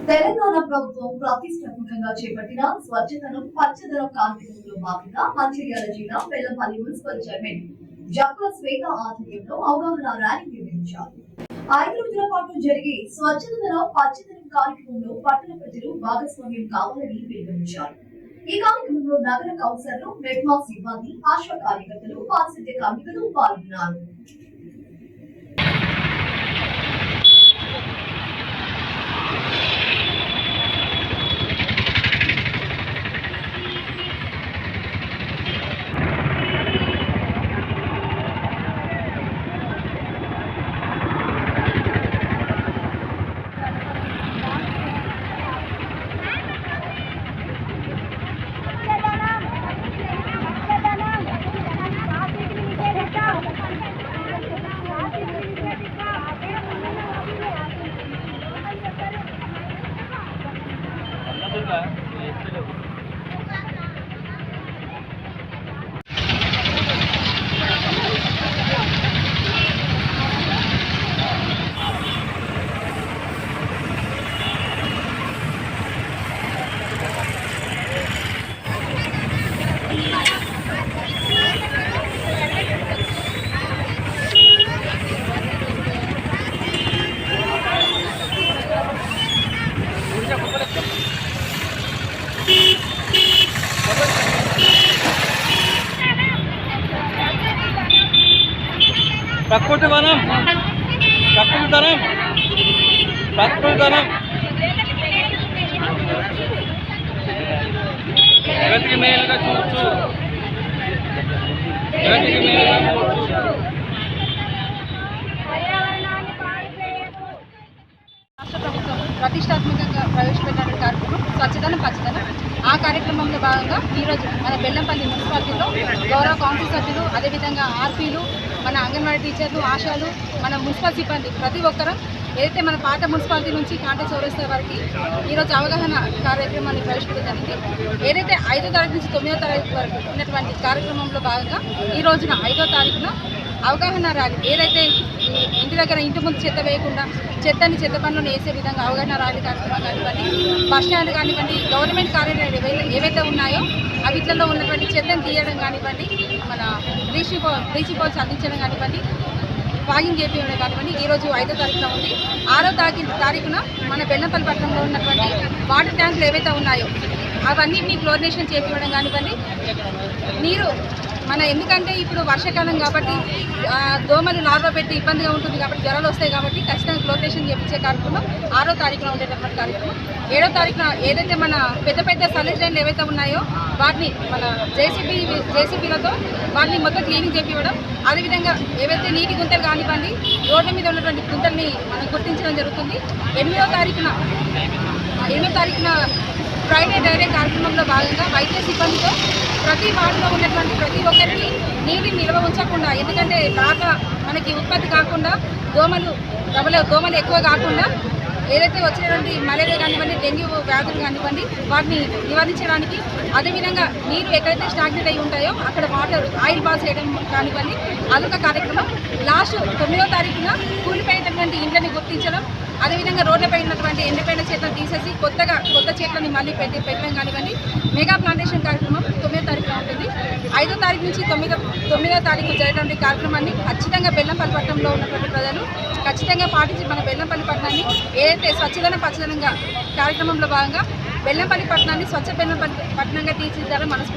తెలంగాణ ప్రభుత్వం ప్రతిష్టాత్మకంగా చేపట్టిన స్వచ్ఛతను పచ్చదనం కార్యక్రమంలో భాగంగా మంచిర్యాల జిల్లా బెల్లంపల్లి మున్సిపల్ చైర్మన్ జక్కుల శ్వేత ఆధ్వర్యంలో అవగాహన ర్యాలీ నిర్వహించారు. 5 రోజుల పాటు జరిగే స్వచ్ఛతను పచ్చదనం కార్యక్రమంలో పట్టణ ప్రజలు భాగస్వామ్యం కావాలని పిలుపునిచ్చారు. ఈ కార్యక్రమంలో నగర కౌన్సిలర్లు, మెట్మా సిబ్బంది, ఆశా కార్యకర్తలు, పారిశుద్ధ్య కార్మికులు పాల్గొన్నారు. ప్రకృతి వనం, ప్రకృతి ధనం, ప్రకృతి ధనం, జగతికి మేలుగా చూచు, జగతికి మేలుగా చూచు. రాష్ట్ర ప్రభుత్వం ప్రతిష్టాత్మకంగా ప్రవేశపెట్టిన కార్యక్రమం స్వచ్ఛదనం పచ్చదనం. ఆ కార్యక్రమంలో భాగంగా ఈరోజు మన బెల్లంపల్లి మున్సిపాలిటీలో గౌరవ కౌన్సిల్ సభ్యులు, అదేవిధంగా ఆర్పీలు, మన అంగన్వాడీ టీచర్లు, ఆశాలు, మన మున్సిపల్ సిబ్బంది ప్రతి ఒక్కరం ఏదైతే మన పాత మున్సిపాలిటీ నుంచి కాంటెక్స్ చౌరస్తా వరకు ఈరోజు అవగాహన కార్యక్రమాన్ని ప్రవేశపెట్టడం జరిగింది. ఏదైతే 5వ తారీఖు నుంచి 9వ తారీఖు వరకు ఉన్నటువంటి కార్యక్రమంలో భాగంగా ఈ రోజున 5వ తారీఖున అవగాహన ర్యాలీ, ఏదైతే ఇంటి దగ్గర ఇంటి ముందు చెత్త వేయకుండా చెత్తని చెత్త పనులను వేసే విధంగా అవగాహన ర్యాలీ కార్యక్రమం కానివ్వండి, బస్ స్టాండ్ కానివ్వండి, గవర్నమెంట్ కార్యాలయాలు ఏవైతే ఉన్నాయో వీటిలో ఉన్నటువంటి చెత్తను తీయడం కానివ్వండి, మన బ్లీచింగ్ పౌడర్స్ అందించడం కానివ్వండి, వాగింగ్ చేపించడం కానివ్వండి ఈరోజు 5వ తారీఖున ఉంది. 6వ తారీఖున మన బెల్లంపల్లి పట్టణంలో ఉన్నటువంటి వాటర్ ట్యాంకులు ఏవైతే ఉన్నాయో అవన్నింటినీ క్లోరినేషన్ చేపించడం కానివ్వండి. నీరు ఎందుకంటే ఇప్పుడు వర్షాకాలం కాబట్టి దోమలు లార్వా పెట్టి ఇబ్బందిగా ఉంటుంది కాబట్టి జ్వరాలు వస్తాయి కాబట్టి ఖచ్చితంగా క్లోరినేషన్ చేయించే కార్యక్రమం 6వ తారీఖున ఉండేటటువంటి కార్యక్రమం. 7వ తారీఖున ఏదైతే మన పెద్ద పెద్ద సలేజ్ లైన్లు ఏవైతే ఉన్నాయో వాటిని మన జేసీబీలతో వాటిని మొత్తం క్లీనింగ్ చేపివ్వడం, అదేవిధంగా ఏవైతే నీటి గుంతలు కానివ్వండి రోడ్ల మీద ఉన్నటువంటి గుంతల్ని మనం గుర్తించడం జరుగుతుంది. 8వ తారీఖున ఫ్రైడే డైరీ కార్యక్రమంలో భాగంగా వైద్య సిబ్బందితో ప్రతి వార్డులో ఉన్నటువంటి ప్రతి ఒక్కరికి నీటిని నిల్వ ఉంచకుండా, ఎందుకంటే బాగా మనకి ఉత్పత్తి కాకుండా దోమలు ఎక్కువ కాకుండా ఏదైతే వచ్చినటువంటి మలేరియా కానివ్వండి, డెంగ్యూ వ్యాధులు కానివ్వండి వాటిని నివారించడానికి, అదేవిధంగా నీరు ఎక్కడైతే స్టాగ్నేట్ అయి ఉంటాయో అక్కడ వాటర్ ఆయిల్ బాస్ చేయడం కానివ్వండి అదొక కార్యక్రమం. లాస్ట్ 9వ తారీఖున కూలిపోయినటువంటి ఇంట్లని గుర్తించడం, అదేవిధంగా రోడ్లపై ఉన్నటువంటి ఎండిపోయిన చెట్లను తీసేసి కొత్త చెట్లని మళ్ళీ పెట్టడం కానివ్వండి. మెగా ప్లాంటేషన్ కార్యక్రమం 9వ తారీఖున ఉంటుంది. 5వ తారీఖు నుంచి 9వ తారీఖు జరిగినటువంటి కార్యక్రమాన్ని ఖచ్చితంగా బెల్లంపల్లి పట్టణంలో ఉన్నటువంటి ప్రజలు ఖచ్చితంగా పాటించి మన బెల్లంపల్లి పట్టణాన్ని ఏదైతే స్వచ్ఛదనం పచ్చదనంగా కార్యక్రమంలో భాగంగా బెల్లంపల్లి పట్టణాన్ని స్వచ్ఛ బెల్లంపల్లి పట్టణంగా తీర్చిదిద్దాలని మనస్ఫూర్తిగా